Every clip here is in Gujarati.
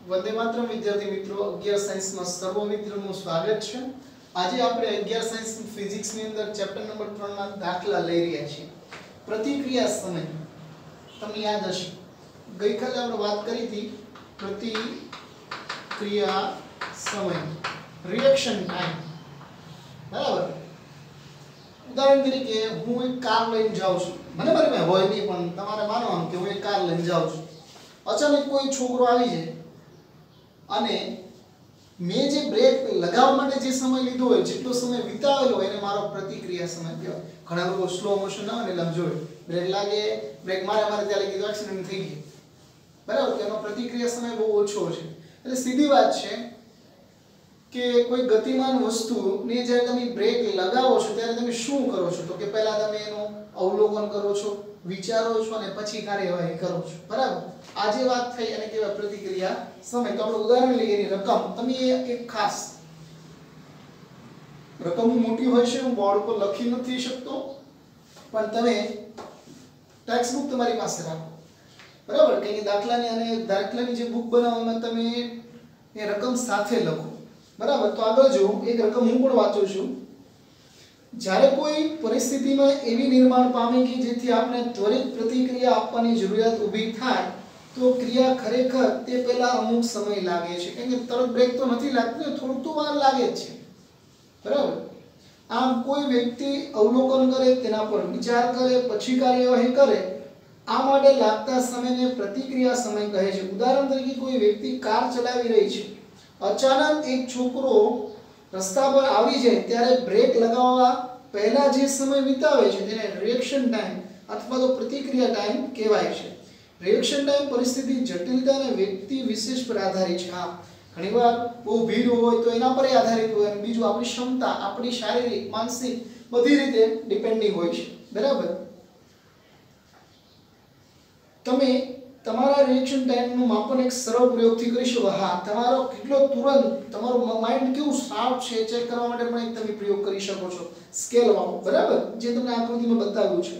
वंदे मातरम विद्यार्थी मित्रों 11 साइंस में सर्व मित्रों स्वागत है। आज આપણે 11 સાયન્સ ફિઝિક્સ ની અંદર ચેપ્ટર નંબર 3 ના દાખલા લઈ રહ્યા છીએ। પ્રતિક્રિયા સમય તમને યાદ હશે ગઈકાલે આપણે વાત કરી હતી પ્રતિક્રિયા સમય રિએક્શન ટાઈમ બરાબર। ઉદાહરણ તરીકે હું એક કાર લઈને જાઉં છું, મને બરાબર હોય નહીં પણ તમારે માનવાનું કે હું એક કાર લઈને જાઉં છું। અચાનક કોઈ છોકરો આવી જાય અને मैं जे ब्रेक लगाववा माटे जे समय लीधो होय जेटलो समय वितावेलो होय एने मारो प्रतिक्रिया समय कहेवाय। घणा लोको स्लो मोशन ना होय એટલે આમ જોય બ્રેક લાગે બ્રેક મારે ત્યારે કીધું એક્સિડન્ટ થઈ ગયો બરાબર। કે એનો प्रतिक्रिया समय બહુ ઓછો છે। એટલે સીધી વાત છે કે કોઈ ગતિમાન વસ્તુ ને જ્યારે તમે બ્રેક લગાવો છો ત્યારે તમે શું કરો છો તો કે પહેલા તમે એનું અવલોકન કરો છો, વિચારો છો અને પછી કાર્યવાહી કરો છો બરાબર। આજે વાત થઈ અને કેવા પ્રતિક્રિયા સમય। તો આપણે ઉદાહરણ લઈએ એની રકમ તમે એક ખાસ રકમ મોટી હોય છે હું બોર્ડ પર લખી નથી શકતો પણ તમે ટેક્સ્ટ બુક તમારી પાસે રાખો બરાબર। કે દાખલાની અને દાખલાની જે બુક બનાવવામાં તમે એ રકમ સાથે લખો બરાબર। તો આગળ જો એક રકમ હું પણ વાંચું છું। જ્યારે કોઈ પરિસ્થિતિમાં એવી નિર્માણ પામે કે જેથી આપણે ત્વરિત પ્રતિક્રિયા આપવાની જરૂરિયાત ઊભી થાય तो क्रिया खरेखर ते पहला अमुक समय लागे छे केम के तरत ब्रेक तो नहीं लागती थोड़ुं तो वार लागे छे बराबर। आम कोई व्यक्ति अवलोकन करे तेना पर विचार करे पछी कार्यवाही करे आ माटे लागता समयने प्रतिक्रिया समय कहे छे। उदाहरण तरीके कोई व्यक्ति कार चलावी रही छे, अचानक एक छोकरो रस्ता पर आवी जाय त्यारे ब्रेक लगाववा पहला जे समय वितावे छे तेने रिएक्शन टाइम अथवा तो प्रतिक्रिया टाइम कहेवाय छे। रिएक्शन टाइम परिस्थिति जटिलता ने व्यक्ति विशेष पर आधारित है। हाँ घणीवार बहु भीड़ होय तो एना पर आधारित होय अने बीजું આપણી ક્ષમતા આપણી શારીરિક માનસિક બધી રીતે ડિપેન્ડિંગ હોય છે બરાબર। તમે તમારા રિએક્શન ટાઈમનું માપન એક સરળ પ્રયોગથી કરી શકો। હા તમારો કેટલો તુરંત તમારો માઇન્ડ કેવું શાર્પ છે ચેક કરવા માટે પણ એક તમે પ્રયોગ કરી શકો છો। સ્કેલ વાળો બરાબર જે તમને આકૃતિમાં બતાવ્યું છે।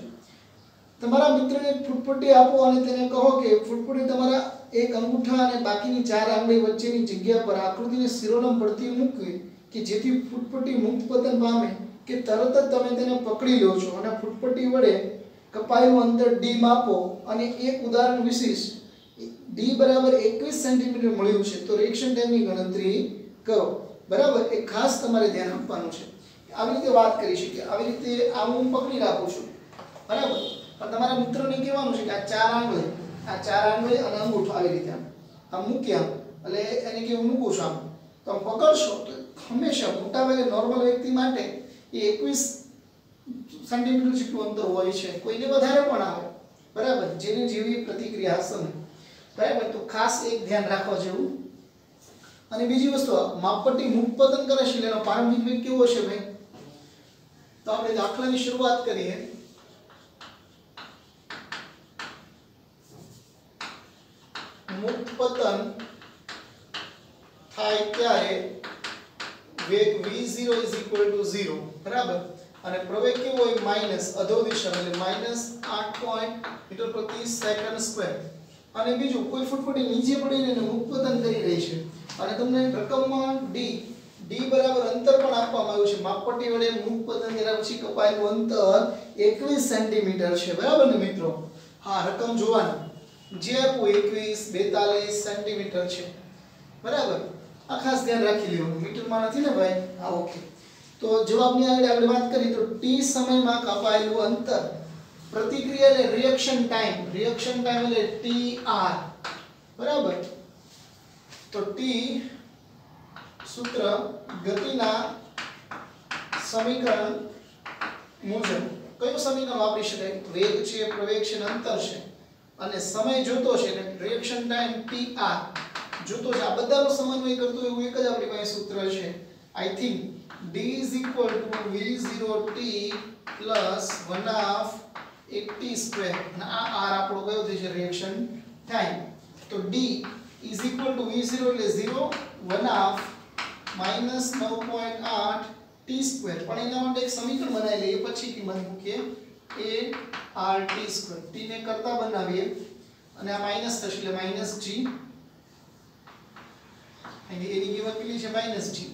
તમારા મિત્રને ફૂટપટ્ટી આપો અને તેને કહો કે ફૂટપટ્ટી તમારા એક અંગૂઠા અને બાકીની ચાર આંગળી વચ્ચેની જગ્યા પર આકૃતિને શિરોનામ પડતી મૂકવી કે જેથી ફૂટપટ્ટી મુક્ત પતન પામે કે તરત જ તમે તેને પકડી લો છો અને ફૂટપટ્ટી વડે કપાયેલું અંતર d માપો અને એક ઉદાહરણ વિશેષ d બરાબર 21 સેન્ટીમીટર મળ્યું છે તો રિએક્શન ટાઈમની ગણતરી કરો બરાબર। એક ખાસ તમારે ધ્યાન આપવાનું છે। આવી રીતે વાત કરી છે કે આવી રીતે આ હું પકડી રાખું છું બરાબર પણ તમારા મિત્રોને કહેવાનું છે કે આ ચાર આંગળી અને અંગૂઠો આવી રીતે આમ મૂક્યા એટલે એને કેવું મૂકું છું આમ તો આમ પકડશો તો હંમેશા મોટાભાગે નોર્મલ વ્યક્તિ માટે એ 21 સેન્ટીમીટર જેટલું અંતર હોય છે, કોઈને વધારે પણ આવે બરાબર જેની જેવી પ્રતિક્રિયા સમય બરાબર। તો ખાસ એક ધ્યાન રાખવા જેવું। અને બીજી વસ્તુ માપપટ્ટી મુક્ત પતન કરે છે એટલે એનો પ્રારંભિક વેગ કેવો છે ભાઈ તો આપણે દાખલાની શરૂઆત કરીએ। मुक्त पतन थाय त्यारे वेग v0 0 बराबर અને પ્રવેગ કેવો હોય માઈનસ અધો દિશા એટલે -8 મીટર પ્રતિ સેકન્ડ સ્ક્વેર। અને બીજું કોઈ ફૂટપટ્ટી નીચે પડીને એને મુક્ત પતન કરી રહી છે અને તમને રકમમાં d બરાબર અંતર પણ આપવામાં આવ્યું છે। માપપટ્ટી વડે મુક્ત પતન કર્યા પછી કપાયેલું અંતર 21 સેન્ટીમીટર છે બરાબર ને મિત્રો। હા રકમ જોવાની જે આપું 21 42 સેન્ટીમીટર છે બરાબર। આ ખાસ ધ્યાન રાખી લેવાનું મીટરમાં નથી ને ભાઈ। હા ઓકે। તો જવાબની આગળ આપણે વાત કરી તો t સમયમાં કપાયેલું અંતર પ્રતિક્રિયા એટલે રિએક્શન ટાઈમ એટલે tr બરાબર। તો t સૂત્ર ગતિના સમીકરણ મુજબ કયું સમીકરણ વાપરી શકાય વેગ છે પ્રવેગ છે અંતર છે અને સમય જોતો છે એટલે રિએક્શન ટાઈમ tr જોતો છે। આ બધાનો સમન્વય કરતો એવું એક જ આપણી પાસે સૂત્ર છે I think d v0t + 1/8t² અને આ r આપણો કયો થઈ છે રિએક્શન ટાઈમ। તો d v0 એટલે 0 1/2 -9.8t² પણ એના માટે એક સમીકરણ બનાવી લઈએ પછી કિંમત મૂકીએ art² t ને કરતા બનાવીએ અને આ માઈનસ થશે એટલે -g અહીં a ની કિંમત કેટલી છે -g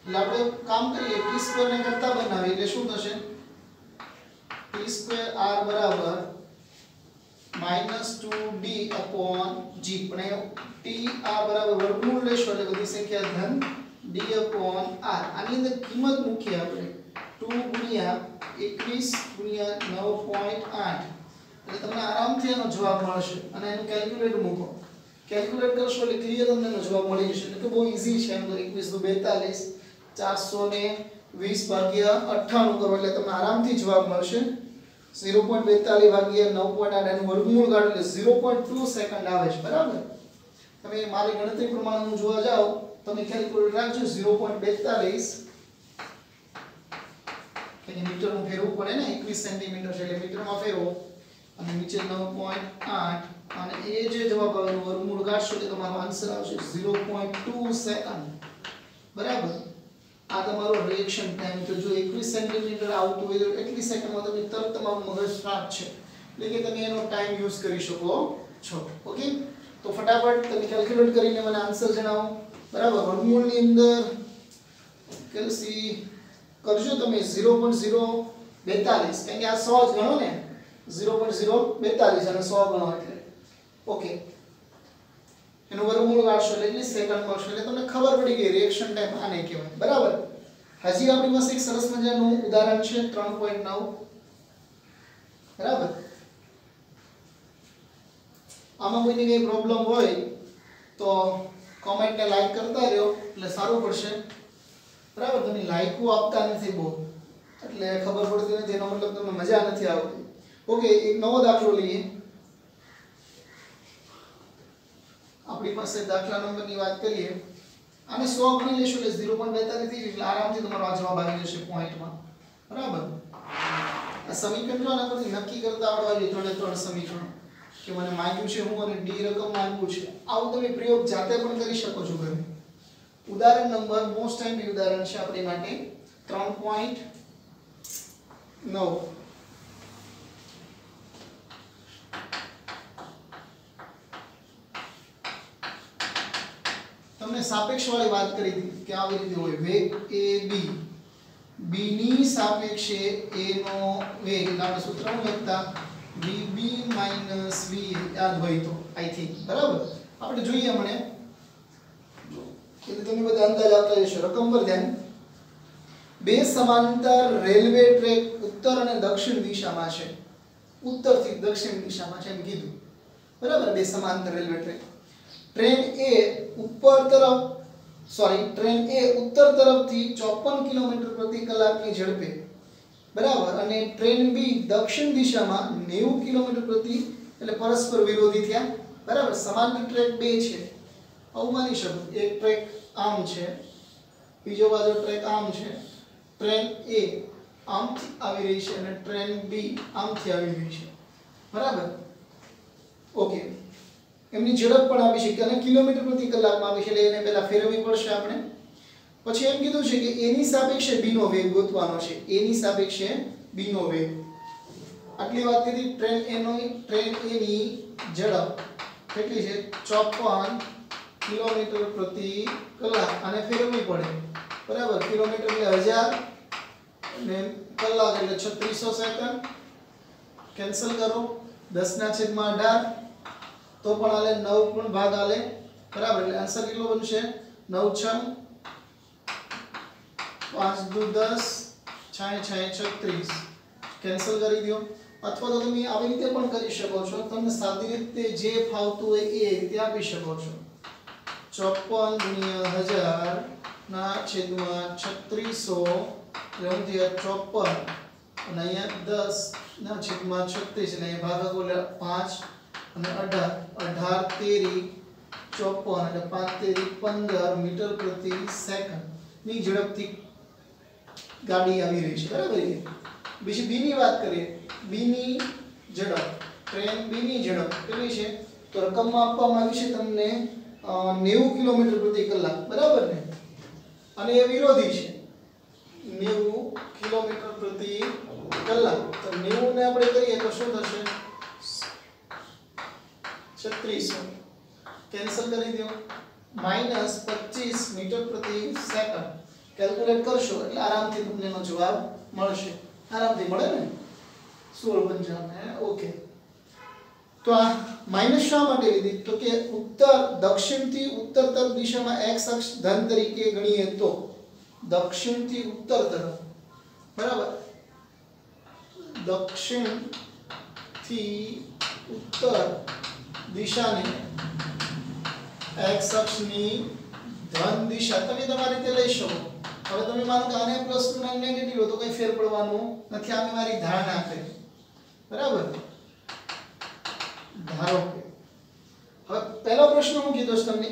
એટલે આપણે કામ કરીએ t² ને કરતા બનાવીએ એટલે શું થશે t² r બરાબર -2d upon g પણ t આ બરાબર વર્ગમૂળ લેશો એટલે બધી સંખ્યા ધન d upon r આની અંદર કિંમત મૂકીએ આપણે 2 ગુણ્યા 21 ગુણ્યા 9.8 એટલે તમને આરામથી એનો જવાબ મળશે અને એનું કેલ્ક્યુલેટર મૂકો કેલ્ક્યુલેટ કરશો એટલે ક્લિયર તમને એનો જવાબ મળી જશે એટલે તો બહુ ઈઝી છે એમ તો 21 420 ભાગ્યા 98 કરો એટલે તમને આરામથી જવાબ મળશે 0.42 ભાગ્યા 9.8 એનું વર્ગમૂળ કાઢો એટલે 0.2 સેકન્ડ આવે છે બરાબર તમે મારી ગણતરી પ્રમાણે જોવા જાઓ તમે કેલ્ક્યુલેટર રાખજો 0.42 કે મીટરમાં ફેરવવું પડે ને 21 સેન્ટીમીટર છે એટલે મીટરમાં ફેરવો અને નીચે 9.8 અને એ જે જવાબ આવે એનું વર્ગમૂળ કાઢશો એટલે તમારો આન્સર આવશે 0.2 સેકન્ડ બરાબર આ તમારો રિએક્શન ટાઈમ તો જો 21 સેન્ટીમીટર આવતું હોય તો એટલી સેકન્ડમાં તમે તરત તમારું મગજ સ્ટાર્ટ છે એટલે કે તમે એનો ટાઈમ યુઝ કરી શકો છો ઓકે તો ફટાફટ તમે કેલ્ક્યુલેટ કરીને મને આન્સર જણાવો બરાબર વર્ગમૂળની અંદર કેલ્સી કરજો તમે 0.042 કારણ કે આ 100 જ ગણો ને 0.042 અને 100 ગણો એટલે ઓકે એનું વર્ગમૂળ કાઢશો એટલે એટલી સેકન્ડ મળશે એટલે તમને ખબર પડી ગઈ રિએક્શન ટાઈમ આને કહેવાય બરાબર હજી આપણી પાસે એક સરસ મજાનું ઉદાહરણ છે 3.9 બરાબર આમાં કોઈને કઈ પ્રોબ્લેમ હોય તો કોમેન્ટ ને લાઈક કરતા રહ્યો એટલે સારું પડશે બરાબર તમે લાઈકો આપતા નથી બહુ એટલે ખબર પડતી નથી એનો મતલબ તમને મજા નથી આવતી ઓકે એક નવો દાખલો લઈએ આપણી પાસે દાખલા નંબરની વાત કરીએ આને 100 ગણી લેશો એટલે 0.42 થી એટલે આરામથી તમારો આ જવાબ આવી જશે પોઈન્ટમાં બરાબર આ સમીકરણ જો આના પરથી નક્કી કરતા આવડવા જોઈએ ત્રણે સમીકરણ કે મને માંગ્યું છે હું અને ડી રકમ માંગ્યું છે આવું તમે પ્રયોગ જાતે પણ કરી શકો છો ઘરે ઉદાહરણ નંબર મોસ્ટ ટાઈમ ઉદાહરણ છે આપણી માટે 3.9 તમને સાપેક્ષ વાળી વાત કરી હતી કે આવી રીતે હોય વેગ a b b ની સાપેક્ષે a નો વેગ એટલે આપણે સૂત્રનું લખતા vb va યાદ હોય તો આઈ થિંક બરાબર આપણે જોઈએ હમણે એટલે તમે બધા અંદાજ આપતા જશો રકમ પર ધ્યાન બે સમાંતર રેલવે ટ્રેક ઉત્તર અને દક્ષિણ દિશામાં છે ઉત્તરથી દક્ષિણ દિશામાં છે એમ કીધું બરાબર બે સમાંતર રેલવે ટ્રેક ટ્રેન A ઉત્તર તરફથી 54 કિલોમીટર પ્રતિ કલાકની ઝડપે બરાબર અને ટ્રેન B દક્ષિણ દિશામાં 90 કિલોમીટર પ્રતિ એટલે પરસ્પર વિરોધી થયા બરાબર સમાંતર ટ્રેક બે છે આવું માની શકો એક ટ્રેક આમ છે બીજો બાજુ ટ્રેક આમ છે ટ્રેન A આમથી આવી રહી છે અને ટ્રેન B આમથી આવી રહી છે બરાબર ઓકે એમની ઝડપ પણ આપી છે અને કિલોમીટર પ્રતિ કલાકમાં આપી છે એટલે એને પહેલા ફેરવવી પડશે આપણે પછી એમ કીધું છે કે a ની સાપેક્ષે b નો વેગ ગોતવાનો છે a ની સાપેક્ષે b નો વેગ આટલી વાત કરી ટ્રેન A ની ઝડપ કેટલી છે 54 કિલોમીટર પ્રતિ કલાક અને ફેરવવી પડે બરાબર કિલોમીટર એટલે 1000 અને કલાક એટલે 3600 સેકન્ડ કેન્સલ કરો 10/18 તો પણ આલે 9 પણ ભાગ આલે બરાબર એટલે આન્સર કેટલો બનશે 9 6 5 2 10 6 6 36 કેન્સલ કરી દો અથવા તો તમે આવી રીતે પણ કરી શકો છો તમને સાદી રીતે જે ફાવતું હોય એ રીતે આપી શકો છો 54 × 1000 ના છેદમાં 3600 54 અને અહીંયા 10 ના છેદમાં 36 અને ભાગાકાર એટલે 5 અને 18 13 54 એટલે 5 13 15 મીટર પ્રતિ સેકન્ડ ની ઝડપથી ગાડી આવી રહી છે બરાબર બીજી બી ની વાત કરીએ બી ની ઝડપ ટ્રેન બી ની ઝડપ કેટલી છે તો રકમમાં આપવામાં આવી છે તમને 90 કિલોમીટર પ્રતિ કલાક બરાબર ને અને એ વિરોધી છે 90 કિલોમીટર પ્રતિ કલાક તો 90 ને આપણે કરીએ તો શું થશે 3600 કેન્સલ કરી દો -25 મીટર પ્રતિ સેકન્ડ કેલ્ક્યુલેટ કરશો એટલે આરામથી તમને એનો જવાબ મળશે. આરામથી મળે ને 1655 ઓકે. તો આ માઈનસ શા માટે લીધી તો કે ઉત્તર દક્ષિણથી ઉત્તર તરફ દિશામાં x અક્ષ ધન તરીકે ગણીએ તો દક્ષિણથી ઉત્તર તરફ બરાબર દક્ષિણથી ઉત્તર દિશાને x અક્ષની ધન દિશા તમે તમારી રીતે લઈ શકો. હવે તમે માનો કે આને પ્લસ નું અને નેગેટિવ તો કઈ ફેર પડવાનું નથી. આ મેં મારી ધારણા કરી બરાબર. ધારો કે હવે પહેલો પ્રશ્ન હું કીધો છે તમને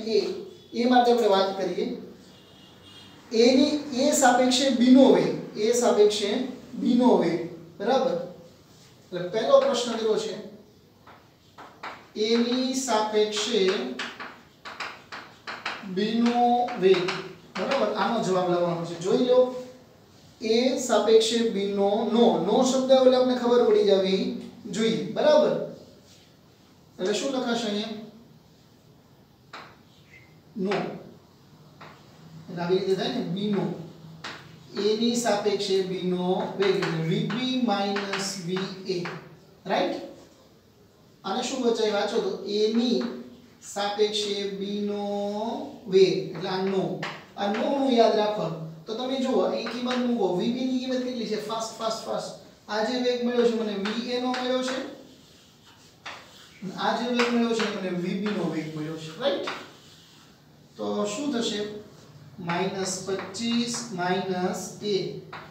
એ માટે આપણે વાત કરીએ. a ની a સાપેક્ષે b નો વેગ a સાપેક્ષે b નો વેગ બરાબર. એટલે પહેલો પ્રશ્ન કર્યો છે a ની સાપેક્ષે b નો વેગ બરાબર. આનો જવાબ લાવવાનો છે. જોઈ લો a સાપેક્ષે b નો નો શબ્દ એટલે આપણે ખબર પડી જવી જોઈએ બરાબર. એટલે શું લખાશે અહીંયા નો એટલે આવી રીતે થાય ને b નો a ની સાપેક્ષે b નો વેગ એટલે vb va રાઈટ. આને શું બચાય વાંચો તો a ની સાપેક્ષે b નો વેગ એટલે આ નો નું યાદ રાખવાનું. તો તમે જુઓ એ કિંમત મૂકો vb ની કિંમત કેટલી છે ફાસ્ટ આ જે વેગ મળ્યો છે મને va નો મળ્યો છે. આ જે વેગ મળ્યો છે મને vb નો વેગ મળ્યો છે રાઈટ. તો શું થશે -25 -a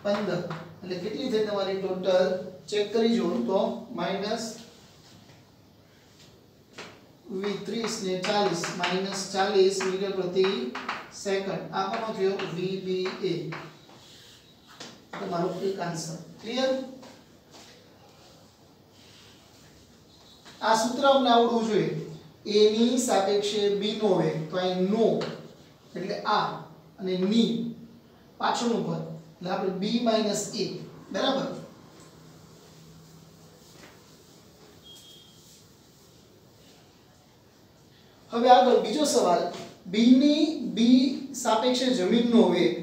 15 એટલે કેટલી થઈ તમારી ટોટલ ચેક કરી જો તો -v30 ને 40 -40 મીટર પ્રતિ સેકન્ડ. આ કોનો થયો vba તમારો એક આન્સર ક્લિયર. આ સૂત્ર અમને આવડવું જોઈએ. a ની સાપેક્ષે b નો વેગ તો અહીં નો એટલે આ અને ની પાછળનું પદ એટલે આપણે b - a બરાબર. હવે આગળ બીજો સવાલ b સાપેક્ષે જમીનનો વેગ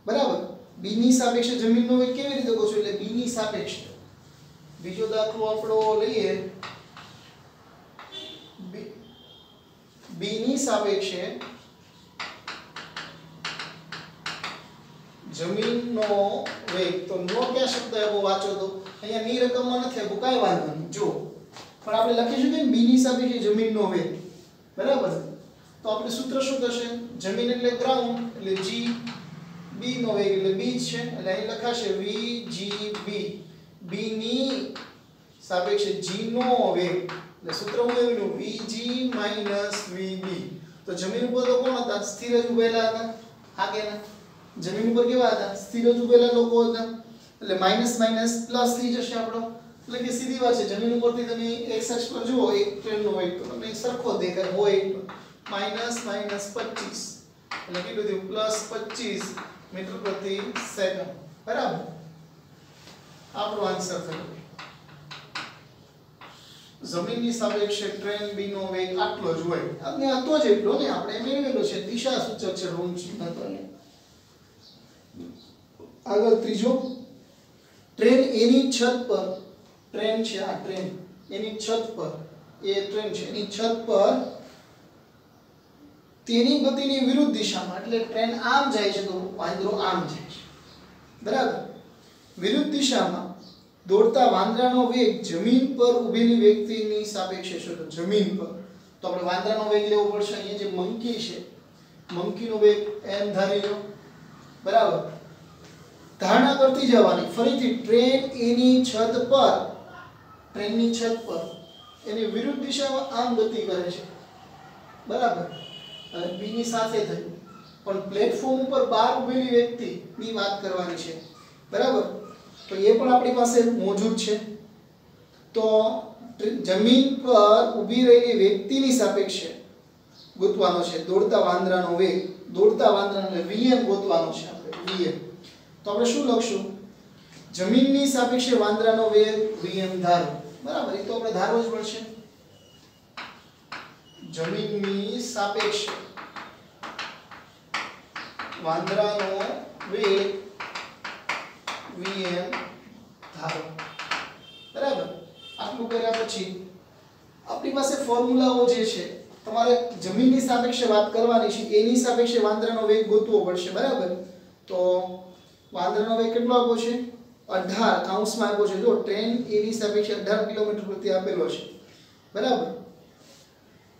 બરાબર. b ની સાપેક્ષે જમીનનો વેગ કેવી રીતે ગોઠવો એટલે b ની સાપેક્ષે બીજો દાખલો આપણો લઈએ. b ની સાપેક્ષે જમીનનો વેગ તો નો ક્યાં શબ્દ એવો વાંચો તો અહીંયા ની રકમમાં નથી આપ્યું કાઈ વાંધો નહીં જો પણ આપણે લખીશું કે b ની સાપેક્ષે જમીનનો વેગ બરાબર. તો આપણે સૂત્ર શું થશે જમીન એટલે ગ્રાઉન્ડ એટલે g b નો વેગ એટલે b છે એટલે અહીં લખાશે vgb b ની સાપેક્ષે g નો વેગ એટલે સૂત્ર હું એવું vg vb. તો જમીન ઉપર તો કોણ હતા સ્થિર જ ઉભેલા હતા હા કે ના. જમીન ઉપર કેવા હતા સ્થિર જ ઉભેલા લોકો હતા એટલે માઈનસ પ્લસ થઈ જશે આપણો. એટલે કે સીધી વાત છે જમીન ઉપરથી તમે x અક્ષ પર જુઓ એક ટ્રેનનો વેગ તો તમને સરખો દેખાય હોય -25 એટલે કેટલું થયું +25 મીટર પ્રતિ સેકન્ડ બરાબર. આપણો આન્સર થયો જમીનની સાપેક્ષે ટ્રેન b નો વેગ આટલો જ હોય. અને આ તો જ એટલો ને આપણે મેળવેલો છે દિશા સૂચક છે ઋણ ચિહ્ન તો અહીંયા. આગળ ત્રીજો ટ્રેન એની છત પર ટ્રેન છે આ ટ્રેન એની છત પર એ ટ્રેન છે એની છત પર તેની ગતિની વિરુદ્ધ દિશામાં એટલે ટ્રેન આમ જાય છે તો વાંદરો આમ જાય છે બરાબર. વિરુદ્ધ દિશામાં દોડતા વાંદરાનો વેગ જમીન પર ઊભેલી વ્યક્તિની સાપેક્ષે છે. તો જમીન પર તો આપણે વાંદરાનો વેગ લેવો પડશે. અહીંયા જે મંકી છે મંકીનો વેગ m ધારી લો બરાબર. ધારણા કરતી જવાની ફરીથી ટ્રેન એની છત પર ટ્રેનની છત પર એની વિરુદ્ધ દિશામાં આમ ગતિ કરે છે બરાબર. અને b ની સાથે થયું પણ પ્લેટફોર્મ ઉપર બહાર ઊભેલી વ્યક્તિની વાત કરવાની છે બરાબર. તો એ પણ આપણી પાસે મોજૂદ છે. તો જમીન પર ઊભી રહેલી વ્યક્તિની સાપેક્ષે ગોતવાનો છે દોડતા વાંદરાનો વેગ. દોડતા વાંદરાનો vm ગોતવાનો છે આપણે vm. તો આપણે શું લખશું જમીનની સાપેક્ષે વાંદરાનો વેગ vm ધારો બરાબર. એ તો આપણે ધારવો જ પડશે. જમીનની સાપેક્ષે વાંદરાનો વેગ vm ધારો, બરાબર। આટલું કર્યા પછી આપણી પાસે ફોર્મ્યુલાઓ જે છે તમારે જમીનની સાપેક્ષે વાત કરવાની છે, એની સાપેક્ષે વાંદરાનો વેગ ગોતવો પડશે, બરાબર। તો વાંદરાનો વેગ કેટલો આપ્યો છે 18 કૌંસમાં આપ્યો છે, જો ટ્રેન એની સાપેક્ષે 18 કિલોમીટર પ્રતિ આપેલો છે, બરાબર।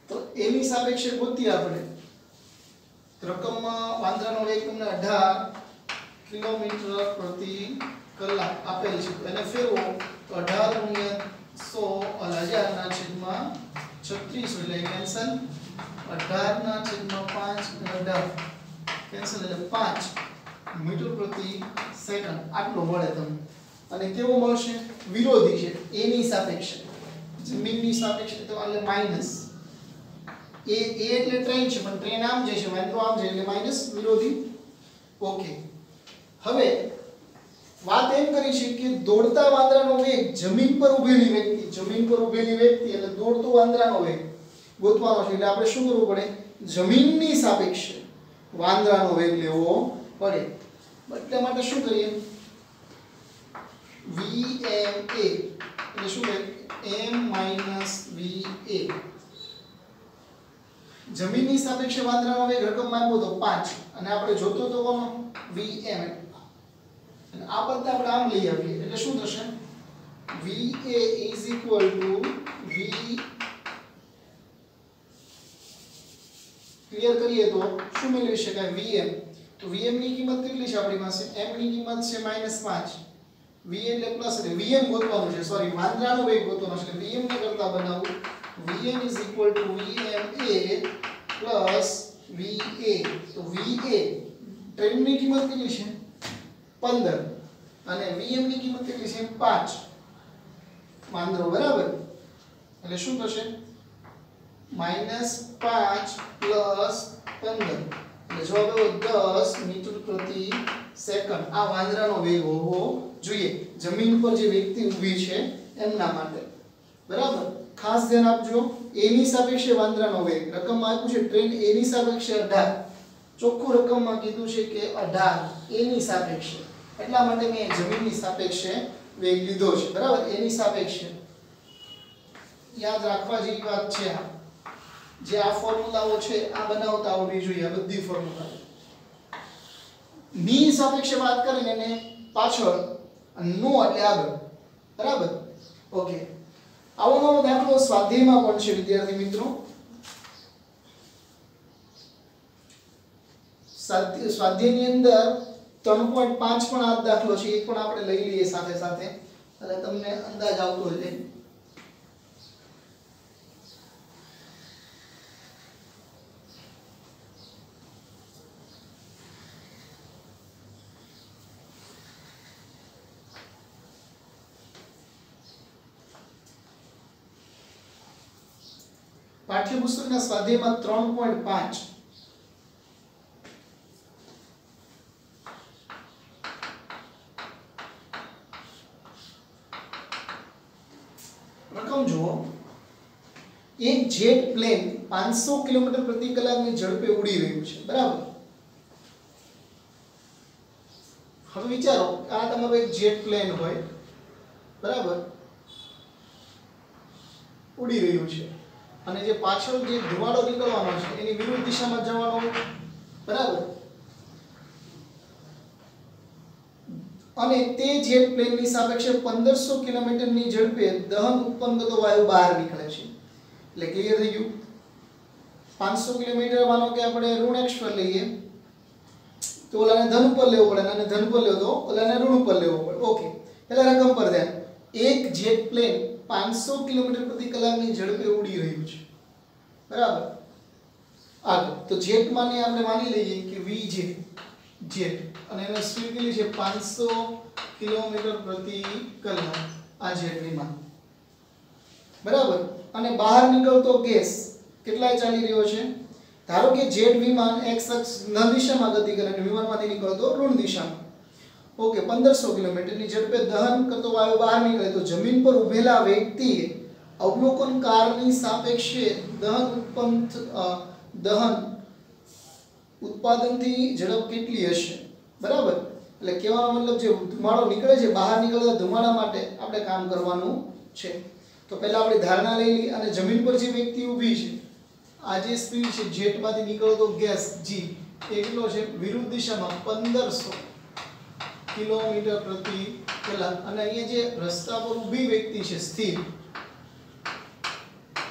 તો એની સાપેક્ષે ગોતીએ આપણે રકમમાં વાંદરાનો વેગ તમને 18 કિલોમીટર પ્રતિ કલાક આપેલ છે, એને ફેરવો તો 18 ગુણ્યા 100 1000 ના છેદમાં 36 એટલે કેન્સલ, 18 ના છેદમાં 5 અને 18 કેન્સલ એટલે 5 મીટર પ્રતિ સેકન્ડ આટલો મળે તમને। અને કેવો મળશે વિરોધી છે એની સાપેક્ષે, જમીનની સાપેક્ષે તો એટલે માઈનસ એ એટલે ટ્રેન છે પણ ટ્રેન આમ જાય છે, વાંદરો આમ જાય એટલે માઈનસ વિરોધી। ઓકે, હવે વાત એમ કરી છે કે દોડતા વાંદરાનો વેગ જમીન પર ઊભેલી વ્યક્તિ, જમીન પર ઊભેલી વ્યક્તિ એટલે દોડતો વાંદરાનો વેગ ગોતવાનો છે, એટલે આપણે શું કરવું પડે જમીનની સાપેક્ષે વાંદરાનો વેગ લેવો પડે। એટલા માટે શું કરીએ vma એટલે શું કહે m - va, જમીનની સાપેક્ષે વાંદરાનો વેગ રકમમાં આપ્યો તો 5 અને આપણે જોતો તો કોનો vm, અને આ પદને આપણે આમ લઈ આવીએ એટલે શું થશે va v ક્લિયર કરીએ તો શું મેળવી શકાય vm, તો vm ની કિંમત કેટલી છે આપણી પાસે m ની કિંમત છે -5, v એટલે પ્લસ એટલે vm ગોતવાનું છે, સોરી વાંદરાનો વેગ ગોતવાનો છે, vm ને કરતા બનાવું vm vma પ્લસ va, તો va ટ્રેનની કિંમત કેટલી છે 15 અને vm ની કિંમત કેટલી છે 5 વાંદરો, બરાબર। એટલે શું થશે -5 પ્લસ 15 એટલે જવાબ આવ્યો 10 મીટર પ્રતિ સેકન્ડ। આ વાંદરાનો વેગ હોવો જોઈએ જમીન પર જે વ્યક્તિ ઊભી છે એમના માટે, બરાબર। ખાસ ધ્યાન આપજો એની સાપેક્ષે વાંદરાનો વેગ રકમમાં આપ્યું છે ટ્રેન એની સાપેક્ષે 18, ચોખ્ખું રકમમાં કીધું છે કે 18 એની સાપેક્ષે, એટલા માટે મેં જમીનની સાપેક્ષે વેગ લીધો છે, બરાબર। એની સાપેક્ષે યાદ રાખવા જેવી વાત છે, જે આ ફોર્મ્યુલાઓ છે આ બનાવતા આવડવી જોઈએ, આ બધી ફોર્મ્યુલા ની સાપેક્ષે વાત કરીને એને પાછળ નો એટલે આગળ, બરાબર। ઓકે, આવો નવો દાખલો સ્વાધ્યાયમાં પણ છે વિદ્યાર્થી મિત્રો, સ્વાધ્યાયની અંદર 3.5 પણ આ દાખલો છે, એક પણ આપણે લઈ લઈએ સાથે સાથે એટલે તમને અંદાજ આવતો રહે। પાઠ્યપુસ્તકના સ્વાધ્યાયમાં 3.5 રકમ જુઓ, એક જેટ પ્લેન 500 કિલોમીટર પ્રતિ કલાકની ઝડપે ઉડી રહ્યું છે, બરાબર। હવે વિચારો આ તમારો એક જેટ પ્લેન હોય, બરાબર, ઉડી રહ્યું છે અને જે પાછળ જે ધુમાડો નીકળવાનો છે એની વિરુદ્ધ દિશામાં જવાનો, બરાબર। અને તે જેટ પ્લેનની સાપેક્ષે 1500 કિલોમીટરની ઝડપે દહન ઉત્પન્ન કરતો વાયુ બહાર નીકળે છે, એટલે ક્લિયર થઈ ગયું। 500 કિલોમીટર માનો કે આપણે ઋણ x પર લઈએ તો ઓલાને ધન ઉપર લેવો પડે અને ધન પર લેવો તો ઓલાને ઋણ ઉપર લેવો પડે। ઓકે, પહેલા રકમ પર ધ્યાન, એક જેટ પ્લેન 500 કિલોમીટર પ્રતિ કલાકની ઝડપે ઉડી રહ્યું છે, બરાબર। આગળ તો જેટ માની આપણે માની લઈએ કે v જેટ અને એનો સ્પીડ કેટલી છે 500 કિલોમીટર પ્રતિ કલાક, આ જેટ વિમાન, બરાબર। અને બહાર નીકળતો ગેસ કેટલાય ચાલી રહ્યો છે, ધારો કે જેટ વિમાન x અક્ષ ધન દિશામાં ગતિ કરે અને વિમાનમાંથી નીકળતો ઋણ દિશામાં, ઓકે, 1500 કિલોમીટરની ઝડપે દહન કરતો વાયુ બહાર નીકળે તો જમીન પર ઊભેલા વ્યક્તિએ અવલોકનકારની સાપેક્ષે દહન ઉત્પાદનથી ઝડપ કેટલી હશે બરાબર એટલે કહેવાનો મતલબ જે ધુમાડો નીકળે છે બહાર નીકળતા ધુમાડા માટે આપણે કામ કરવાનું છે તો પહેલા આપણે ધારણા લઈ લઈએ અને જમીન પર જે વ્યક્તિ ઊભી છે આ જે સ્પીડ છે જેટમાંથી નીકળતો ગેસ g એ કેટલો છે વિરુદ્ધ દિશામાં 1500 કિલોમીટર પ્રતિ કલાક અને અહીંયા જે રસ્તા પર ઊભી વ્યક્તિ છે સ્થિર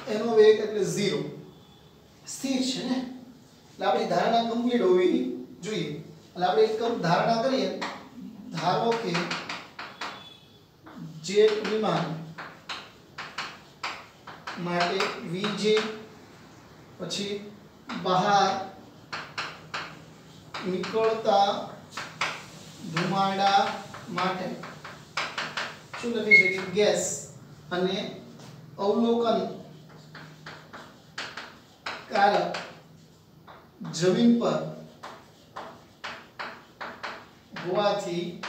એનો વેગ એટલે 0 સ્થિર છે ને એટલે આપણી ધારણા કમ્પ્લીટ હોવી જોઈએ એટલે આપણે એક ધારણા કરીએ ધારો કે જેટ વિમાન માટે vj પછી બહાર નીકળતા ધુમાડા માટે શું લખી શકીએ ગેસ અને અવલોકન કારક જમીન પર હોવાથી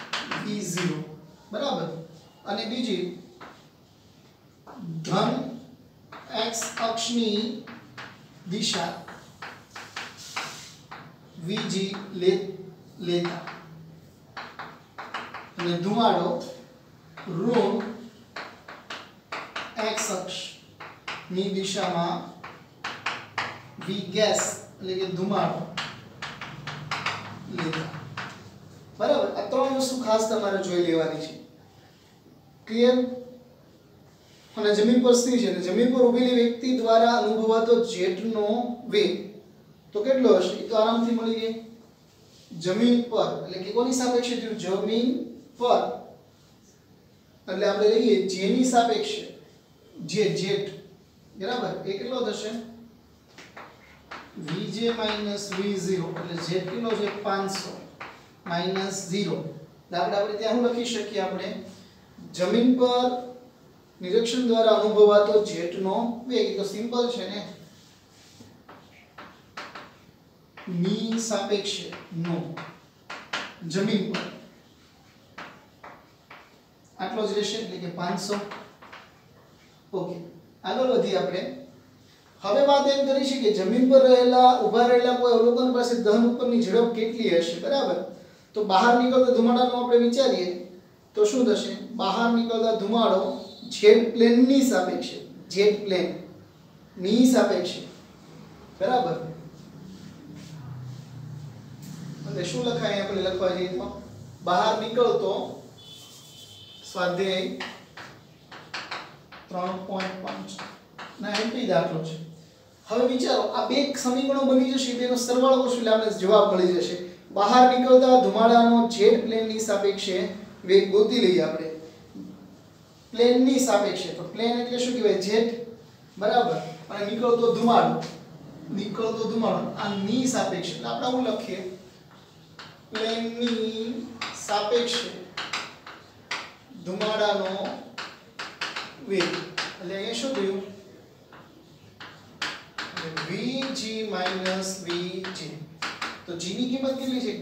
v0 બરાબર અને બીજી ધન x અક્ષની દિશા vg લેતા અને ધુમાડો ઋણ x અક્ષ ની દિશામાં v ગેસ એટલે કે ધુમાડો લેતા બરાબર આ ત્રણ વસ્તુ ખાસ તમારે જોઈ લેવાની છે ક્લિયર અને જમીન પર સ્થિર છે અને જમીન પર ઊભેલી વ્યક્તિ દ્વારા અનુભવાતો જેટનો વેગ તો કેટલો હશે એ તો આરામથી મળી ગઈ જમીન પર એટલે કે કોની સાપેક્ષે થયું જમીન પર એટલે આપણે લઈએ જેની સાપેક્ષે જેટ બરાબર એ કેટલો થશે vj v0 એટલે જેટ કેટલો છે 500 0 આપણે ત્યાં લખી શકીએ આપણે જમીન પર નિરીક્ષણ દ્વારા અનુભવાતો જેટનો વેગ તો સિમ્પલ છે ને ની સાપેક્ષે નો જમીન પર આટલો જ રહેશે એટલે કે 500 ઓકે આગળ વધી આપણે હવે વાત એમ કરી છે કે જમીન પર ઊભા રહેલા કોઈ અવલોકન પાસે દહન ઉપરની ઝડપ કેટલી હશે બરાબર તો બહાર નીકળતા ધુમાડાનો આપણે વિચારીએ તો શું થશે બહાર નીકળતા ધુમાડો જેટ પ્લેન ની સાપેક્ષે જેટ પ્લેન ની સાપેક્ષે બરાબર એટલે શું લખાય આપણે લખવા જઈએ તો બહાર નીકળતો સ્વાધ્યાય 3.5 ના એમપી દાખલો છે હવે વિચારો આ બે સમીકરણો બની જશે તેનો સરવાળો કરશું એટલે આપણે જવાબ મળી જશે બહાર નીકળતા ધુમાડાનો જેટ પ્લેન ની સાપેક્ષે વેગ ગોતી લઈએ આપણે પ્લેન ની સાપેક્ષે તો પ્લેન એટલે શું કહેવાય જેટ બરાબર અને નીકળતો ધુમાડો આ ની સાપેક્ષે એટલે આપણે આવું લખીએ પ્લેન ની સાપેક્ષે ધુમાડાનો વેગ એટલે એ શું થયું vg vj તો g ની કિંમત કેટલી છે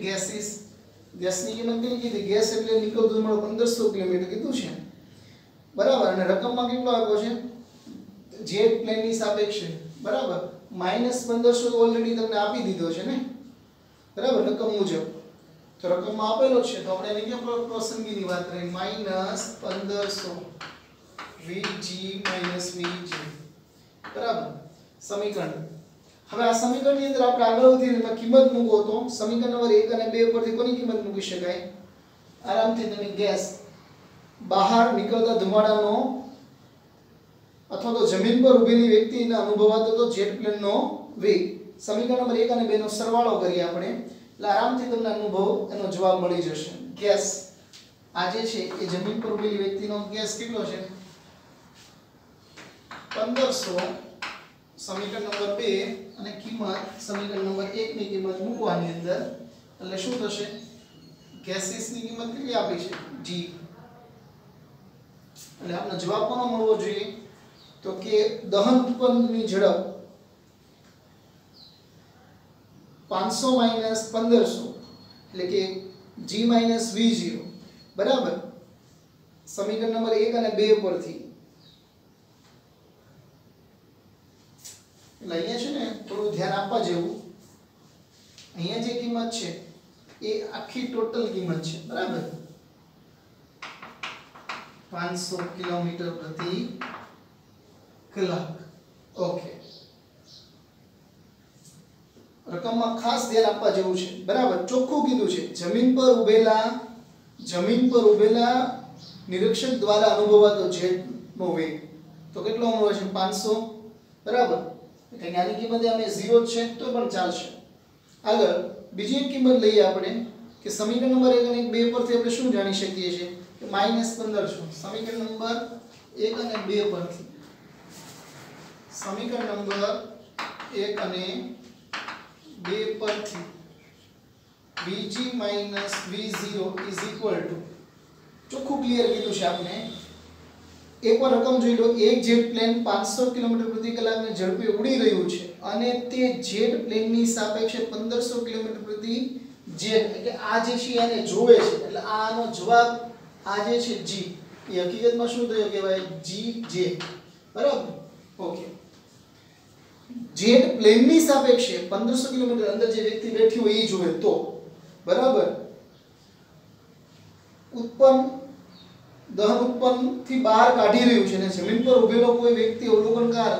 ગેસની કિંમત કેટલી કીધી ગેસ એટલે નીકળતો ધુમાડો 1500 કિલોમીટર કીધું છે બરાબર અને રકમમાં કેટલો આપ્યો છે જેટ પ્લેન ની સાપેક્ષે બરાબર -1500 ઓલરેડી તમને આપી દીધો છે ને બરાબર રકમ મુજબ તો રકમમાં આપેલો છે તો આપણે એની કેમ પસંદગીની વાત કરીએ -1500 vg vj બરાબર સમીકરણ હવે આ સમીકરણની અંદર આપણે આગળ વધીને કિંમત મૂકો તો સમીકરણ નંબર 1 અને 2 પરથી કોની કિંમત મૂકી શકાય આરામથી તમે ગેસ બહાર નીકળતા ધુમાડાનો અથવા તો જમીન પર ઊભેલી વ્યક્તિના અનુભવાતો તો જેટ પ્લેનનો વેગ સમીકરણ નંબર 1 અને 2 નો સરવાળો કરીએ આપણે એટલે આરામથી તમને અનુભવ એનો જવાબ મળી જશે ગેસ આ જે છે એ જમીન પર ઊભેલી વ્યક્તિનો ગેસ કેટલો છે 1500 સમીકરણ નંબર 2 અને કિંમત સમીકરણ નંબર 1 ની કિંમત મૂકવાની અંદર એટલે શું થશે ગેસીસ ની કિંમત કેટલી આપી છે g એટલે આપણો જવાબ કોનો મળવો જોઈએ તો કે દહન ઉત્પન્નની ઝડપ 500 1500 એટલે કે g v0 બરાબર સમીકરણ નંબર 1 અને 2 પરથી એટલે અહીંયા છે ને થોડું ધ્યાન આપવા જેવું અહીંયા જે કિંમત છે એ આખી ટોટલ કિંમત છે બરાબર 500 કિલોમીટર પ્રતિ કલાક ઓકે રકમમાં ખાસ ધ્યાન આપવા જેવું છે બરાબર ચોખ્ખું કીધું છે જમીન પર ઉભેલા નિરીક્ષક દ્વારા અનુભવાતો જેટનો વેગ તો કેટલો અનુભવ છે 500 બરાબર એટલે આની કિંમત અમે 0 છે તો પણ ચાલશે આગળ બીજી એક કિંમત લઈએ આપણે કે સમીકરણ નંબર 1 અને 2 પરથી આપણે શું જાણી શકીએ છીએ કે -1500 સમીકરણ નંબર 1 અને 2 પરથી સમીકરણ નંબર 1 અને 2 પરથી Vg V0 ચોખ્ખું ક્લિયર કીધું છે આપણે એકવાર રકમ જોઈ લો એક જેટ પ્લેન 500 કિલોમીટર પ્રતિ કલાકની ઝડપે ઉડી રહ્યું છે અને તે જેટ પ્લેનની સાપેક્ષે 1500 કિલોમીટર પ્રતિ જેટ એટલે આ જે છે એને જોવે છે એટલે આનો જવાબ આ જે છે g એ હકીકતમાં શું થયો કહેવાય gj બરાબર ઓકે જેટ પ્લેનની સાપેક્ષે 1500 કિલોમીટર અંદર જે વ્યક્તિ બેઠી હોય એ જોવે તો બરાબર દહન ઉત્પન્ન થી બહાર કાઢી રહ્યું છે અને જમીન પર ઉભેલો કોઈ વ્યક્તિ અવલોકનકાર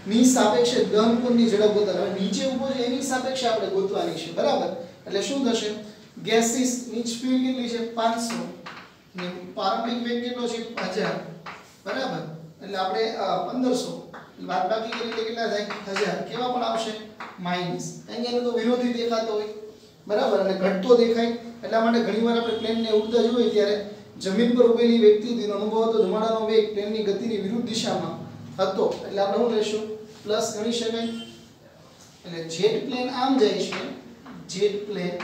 ની સાપેક્ષે દહન ઉત્પન્નની ઝડપ ગોતવા હવે નીચે ઊભો છે એની સાપેક્ષે આપણે ગોતવાની છે બરાબર એટલે શું થશે ગેસીસ ની સ્પીડ કેટલી છે 500 ને પ્રારંભિક વેગ કેટલો છે 1000 બરાબર એટલે આપણે 1500 બાદબાકી કરીએ એટલે કેટલા થાય 1000 કેવા પણ આવશે માઈનસ અહીંયા તો વિરોધી દેખાતો હોય બરાબર અને ઘટતો દેખાય એટલા માટે ઘણીવાર આપણે પ્લેનને ઉડતા જોઈએ ત્યારે જમીન પર ઉભેલી વ્યક્તિનો અનુભવાતો ધુમાડાનો વેગ પ્લેનની ગતિની વિરુદ્ધ દિશામાં હતો એટલે આપણે શું લઈશું પ્લસ ગણી શકાય એટલે જેટ પ્લેન આમ જાય છે જેટ પ્લેન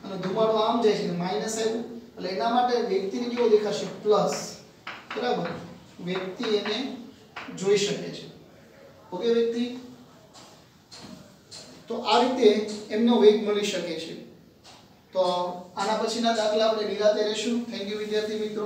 અને ધુમાડો આમ જાય છે માઈનસ આવ્યું એટલે એના માટે વ્યક્તિને કેવો દેખાશે પ્લસ બરાબર વ્યક્તિ એને જોઈ શકે છે ઓકે વ્યક્તિ તો આ રીતે એમનો વેગ મળી શકે છે તો આના પછીના દાખલા આપણે નિરાતે લેશું થેન્ક યુ વિદ્યાર્થી મિત્રો